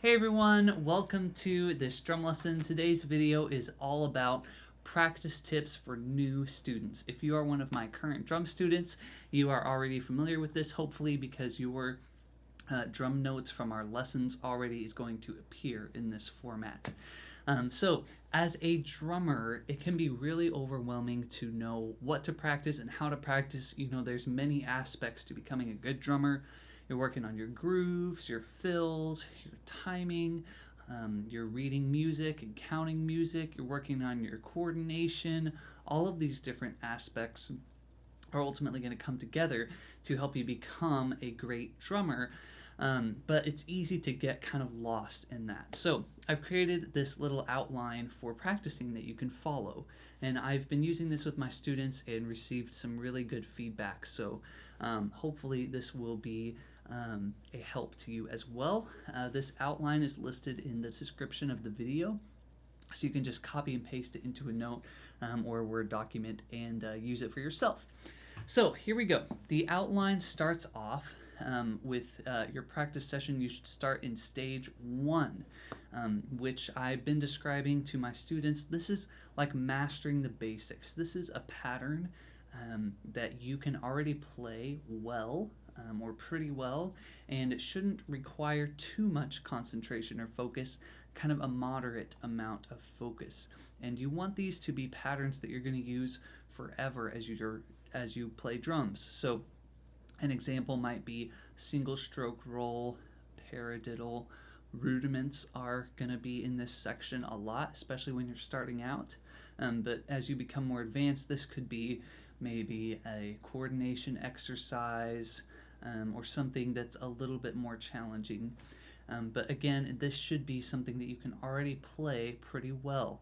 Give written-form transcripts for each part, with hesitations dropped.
Hey everyone, welcome to this drum lesson. Today's video is all about practice tips for new students. If you are one of my current drum students, you are already familiar with this, hopefully, because your drum notes from our lessons already is going to appear in this format. So, as a drummer, it can be really overwhelming to know what to practice and how to practice. There's many aspects to becoming a good drummer. You're working on your grooves, your fills, your timing, you're reading music and counting music, you're working on your coordination. All of these different aspects are ultimately going to come together to help you become a great drummer. But it's easy to get kind of lost in that. So I've created this little outline for practicing that you can follow. And I've been using this with my students and received some really good feedback. So hopefully this will be a help to you as well. This outline is listed in the description of the video. So you can just copy and paste it into a note or a Word document and use it for yourself. So here we go. The outline starts off with your practice session. You should start in stage 1, which I've been describing to my students. This is like mastering the basics. This is a pattern that you can already play well or pretty well, and it shouldn't require too much concentration or focus, kind of a moderate amount of focus. And you want these to be patterns that you're going to use forever as you play drums. So an example might be single stroke roll, paradiddle. Rudiments are going to be in this section a lot, especially when you're starting out. But as you become more advanced, this could be maybe a coordination exercise or something that's a little bit more challenging. But again, this should be something that you can already play pretty well.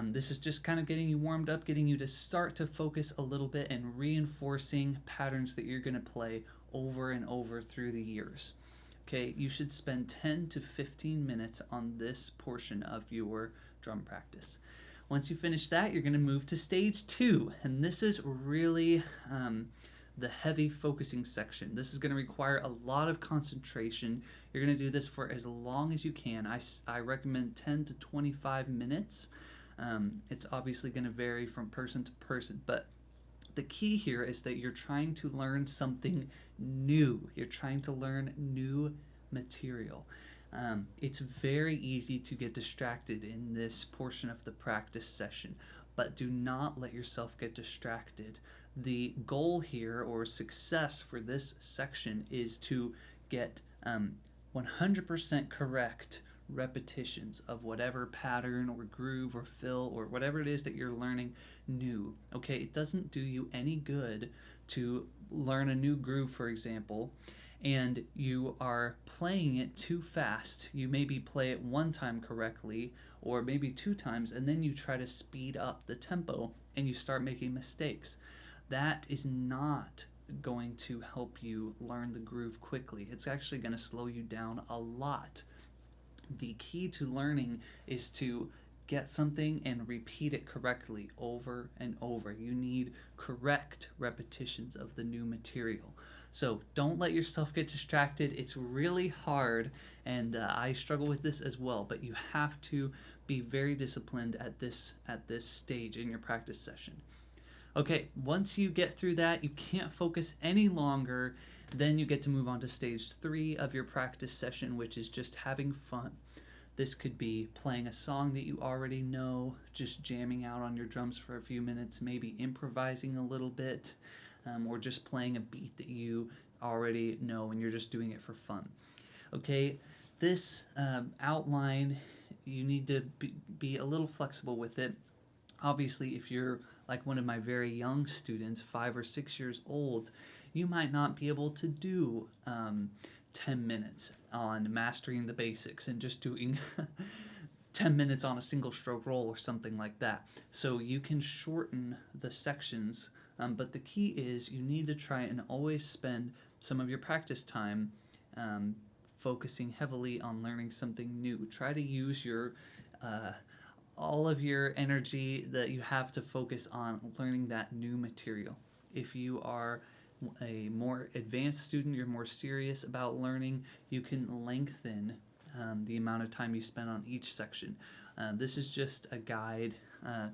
This is just kind of getting you warmed up, getting you to start to focus a little bit and reinforcing patterns that you're going to play over and over through the years. Okay, you should spend 10 to 15 minutes on this portion of your drum practice. Once you finish that, you're going to move to stage 2, and this is really the heavy focusing section. This is going to require a lot of concentration. You're going to do this for as long as you can. I recommend 10 to 25 minutes. It's obviously going to vary from person to person, but the key here is that you're trying to learn something new. You're trying to learn new material. It's very easy to get distracted in this portion of the practice session, but do not let yourself get distracted. The goal here, or success for this section, is to get 100% correct repetitions of whatever pattern or groove or fill or whatever it is that you're learning new. Okay, it doesn't do you any good to learn a new groove, for example, and you are playing it too fast. You maybe play it one time correctly or maybe 2 times, and then you try to speed up the tempo and you start making mistakes. That is not going to help you learn the groove quickly. It's actually going to slow you down a lot. The key to learning is to get something and repeat it correctly over and over. You need correct repetitions of the new material. So don't let yourself get distracted. It's really hard, and I struggle with this as well, but you have to be very disciplined at this stage in your practice session. Okay, once you get through that, you can't focus any longer. Then you get to move on to stage 3 of your practice session, which is just having fun. This could be playing a song that you already know, just jamming out on your drums for a few minutes, maybe improvising a little bit, or just playing a beat that you already know and you're just doing it for fun. Okay, this outline, you need to be a little flexible with it. Obviously, if you're like one of my very young students, 5 or 6 years old, you might not be able to do 10 minutes on mastering the basics and just doing 10 minutes on a single stroke roll or something like that. So you can shorten the sections, but the key is you need to try and always spend some of your practice time focusing heavily on learning something new. Try to use your all of your energy that you have to focus on learning that new material. If you are a more advanced student, you're more serious about learning, you can lengthen the amount of time you spend on each section. This is just a guide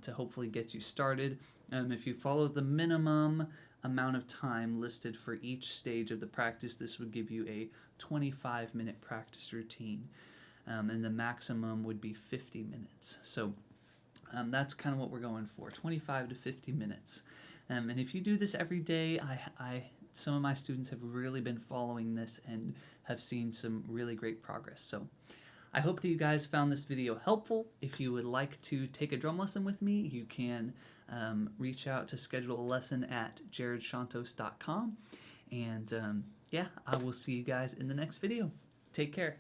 to hopefully get you started. If you follow the minimum amount of time listed for each stage of the practice, this would give you a 25-minute practice routine, and the maximum would be 50 minutes. So that's kind of what we're going for, 25 to 50 minutes. And if you do this every day, some of my students have really been following this and have seen some really great progress. So I hope that you guys found this video helpful. If you would like to take a drum lesson with me, you can reach out to schedule a lesson at jaredshantos.com. And yeah, I will see you guys in the next video. Take care.